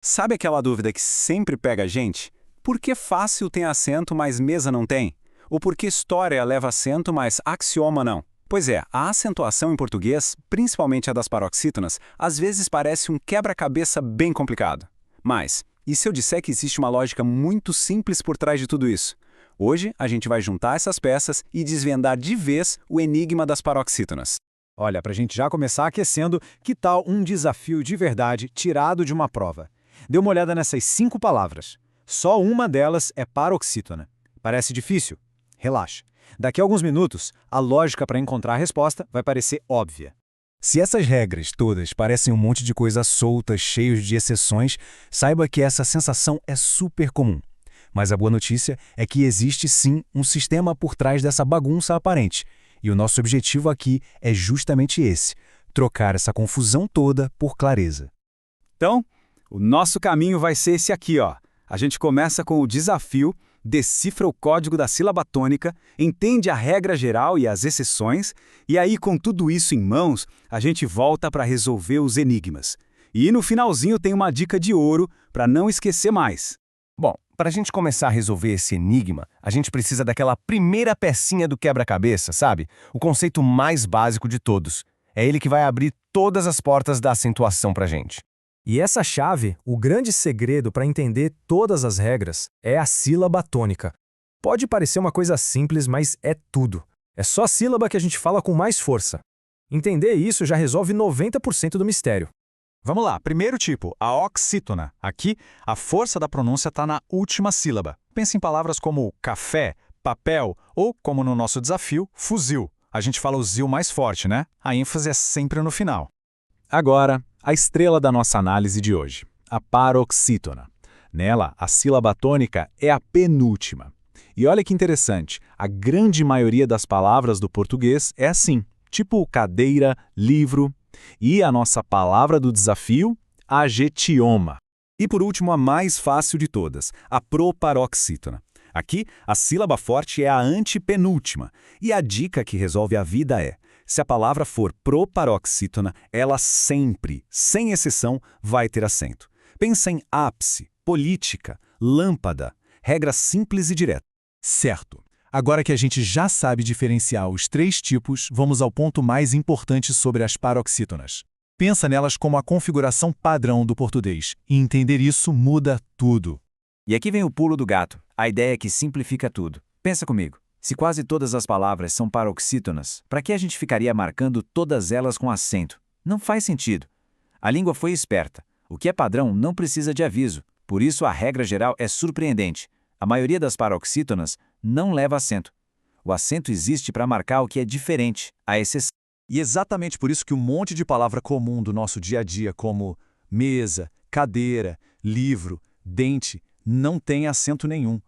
Sabe aquela dúvida que sempre pega a gente? Por que fácil tem acento, mas mesa não tem? Ou por que história leva acento, mas axioma não? Pois é, a acentuação em português, principalmente a das paroxítonas, às vezes parece um quebra-cabeça bem complicado. Mas, e se eu disser que existe uma lógica muito simples por trás de tudo isso? Hoje, a gente vai juntar essas peças e desvendar de vez o enigma das paroxítonas. Olha, para a gente já começar aquecendo, que tal um desafio de verdade tirado de uma prova? Dê uma olhada nessas 5 palavras. Só uma delas é paroxítona. Parece difícil? Relaxa. Daqui a alguns minutos, a lógica para encontrar a resposta vai parecer óbvia. Se essas regras todas parecem um monte de coisa solta, cheios de exceções, saiba que essa sensação é super comum. Mas a boa notícia é que existe sim um sistema por trás dessa bagunça aparente. E o nosso objetivo aqui é justamente esse: trocar essa confusão toda por clareza. Então, o nosso caminho vai ser esse aqui, ó. A gente começa com o desafio, decifra o código da sílaba tônica, entende a regra geral e as exceções, e aí, com tudo isso em mãos, a gente volta para resolver os enigmas. E no finalzinho tem uma dica de ouro para não esquecer mais. Bom, para a gente começar a resolver esse enigma, a gente precisa daquela primeira pecinha do quebra-cabeça, sabe? O conceito mais básico de todos. É ele que vai abrir todas as portas da acentuação pra gente. E essa chave, o grande segredo para entender todas as regras, é a sílaba tônica. Pode parecer uma coisa simples, mas é tudo. É só a sílaba que a gente fala com mais força. Entender isso já resolve 90% do mistério. Vamos lá, primeiro tipo, a oxítona. Aqui, a força da pronúncia está na última sílaba. Pense em palavras como café, papel ou, como no nosso desafio, fuzil. A gente fala o zil mais forte, né? A ênfase é sempre no final. Agora, a estrela da nossa análise de hoje, a paroxítona. Nela, a sílaba tônica é a penúltima. E olha que interessante, a grande maioria das palavras do português é assim, tipo cadeira, livro. E a nossa palavra do desafio, agetioma. E por último, a mais fácil de todas, a proparoxítona. Aqui, a sílaba forte é a antepenúltima. E a dica que resolve a vida é: se a palavra for proparoxítona, ela sempre, sem exceção, vai ter acento. Pensa em ápice, política, lâmpada, regra simples e direta. Certo. Agora que a gente já sabe diferenciar os 3 tipos, vamos ao ponto mais importante sobre as paroxítonas. Pensa nelas como a configuração padrão do português, e entender isso muda tudo. E aqui vem o pulo do gato, a ideia que simplifica tudo. Pensa comigo, se quase todas as palavras são paroxítonas, para que a gente ficaria marcando todas elas com acento? Não faz sentido. A língua foi esperta. O que é padrão não precisa de aviso, por isso a regra geral é surpreendente. A maioria das paroxítonas não leva acento. O acento existe para marcar o que é diferente, a exceção. E exatamente por isso que um monte de palavra comum do nosso dia a dia, como mesa, cadeira, livro, dente, não tem acento nenhum.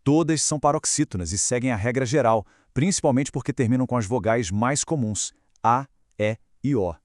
Todas são paroxítonas e seguem a regra geral, principalmente porque terminam com as vogais mais comuns, A, E e O.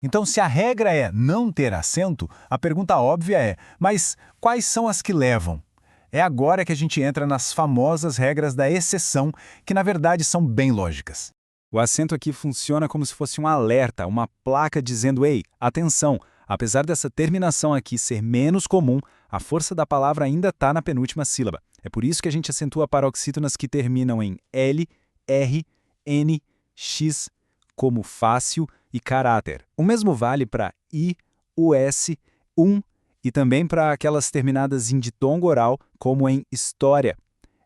Então, se a regra é não ter acento, a pergunta óbvia é: mas quais são as que levam? É agora que a gente entra nas famosas regras da exceção, que na verdade são bem lógicas. O acento aqui funciona como se fosse um alerta, uma placa dizendo: ei, atenção, apesar dessa terminação aqui ser menos comum, a força da palavra ainda está na penúltima sílaba. É por isso que a gente acentua paroxítonas que terminam em L, R, N, X, como fácil e caráter. O mesmo vale para I, US, e também para aquelas terminadas em ditongo oral, como em história.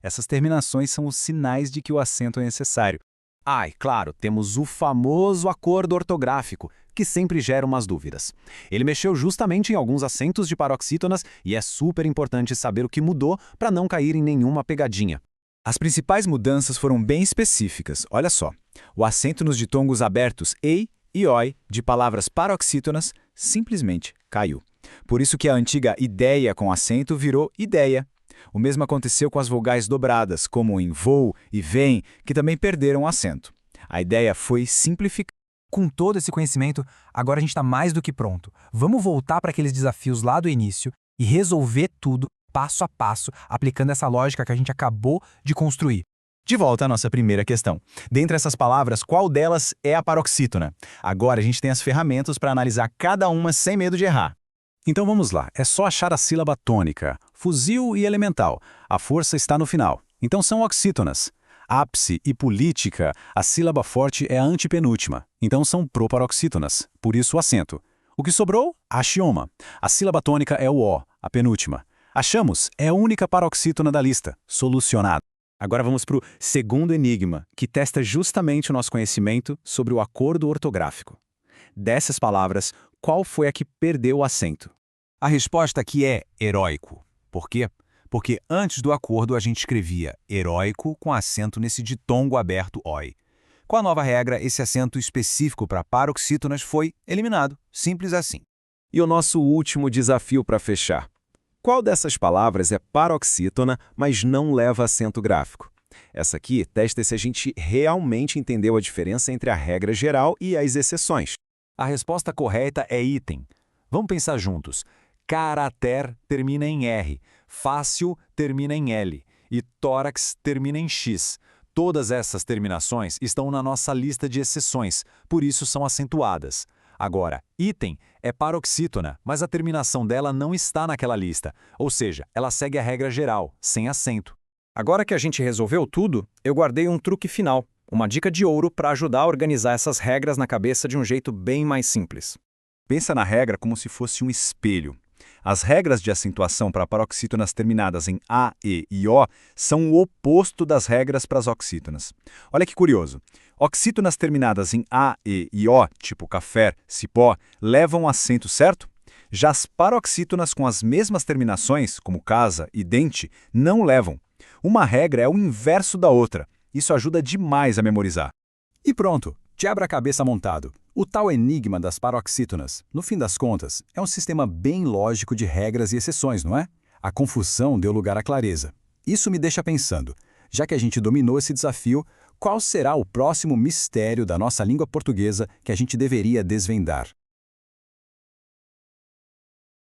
Essas terminações são os sinais de que o acento é necessário. Ah, e claro, temos o famoso acordo ortográfico, que sempre gera umas dúvidas. Ele mexeu justamente em alguns acentos de paroxítonas e é super importante saber o que mudou para não cair em nenhuma pegadinha. As principais mudanças foram bem específicas, olha só. O acento nos ditongos abertos EI e OI de palavras paroxítonas simplesmente caiu. Por isso que a antiga ideia com acento virou ideia. O mesmo aconteceu com as vogais dobradas, como em vou e vem, que também perderam o acento. A ideia foi simplificar. Com todo esse conhecimento, agora a gente está mais do que pronto. Vamos voltar para aqueles desafios lá do início e resolver tudo passo a passo, aplicando essa lógica que a gente acabou de construir. De volta à nossa primeira questão. Dentre essas palavras, qual delas é a paroxítona? Agora a gente tem as ferramentas para analisar cada uma sem medo de errar. Então vamos lá, é só achar a sílaba tônica, fuzil e elemental. A força está no final. Então são oxítonas. Ápice e política, a sílaba forte é a antepenúltima. Então são proparoxítonas, por isso o acento. O que sobrou? Axioma. A sílaba tônica é o O, a penúltima. Achamos, é a única paroxítona da lista. Solucionado. Agora vamos para o segundo enigma, que testa justamente o nosso conhecimento sobre o acordo ortográfico. Dessas palavras, qual foi a que perdeu o acento? A resposta aqui é heróico. Por quê? Porque antes do acordo a gente escrevia heróico com acento nesse ditongo aberto oi. Com a nova regra, esse acento específico para paroxítonas foi eliminado. Simples assim. E o nosso último desafio para fechar. Qual dessas palavras é paroxítona, mas não leva acento gráfico? Essa aqui testa se a gente realmente entendeu a diferença entre a regra geral e as exceções. A resposta correta é item. Vamos pensar juntos. Caráter termina em R, fácil termina em L e tórax termina em X. Todas essas terminações estão na nossa lista de exceções, por isso são acentuadas. Agora, item é paroxítona, mas a terminação dela não está naquela lista, ou seja, ela segue a regra geral, sem acento. Agora que a gente resolveu tudo, eu guardei um truque final, uma dica de ouro para ajudar a organizar essas regras na cabeça de um jeito bem mais simples. Pensa na regra como se fosse um espelho. As regras de acentuação para paroxítonas terminadas em A, E e O são o oposto das regras para as oxítonas. Olha que curioso. Oxítonas terminadas em A, E e O, tipo café, cipó, levam acento, certo? Já as paroxítonas com as mesmas terminações, como casa e dente, não levam. Uma regra é o inverso da outra. Isso ajuda demais a memorizar. E pronto, quebra-cabeça montado. O tal enigma das paroxítonas, no fim das contas, é um sistema bem lógico de regras e exceções, não é? A confusão deu lugar à clareza. Isso me deixa pensando, já que a gente dominou esse desafio, qual será o próximo mistério da nossa língua portuguesa que a gente deveria desvendar?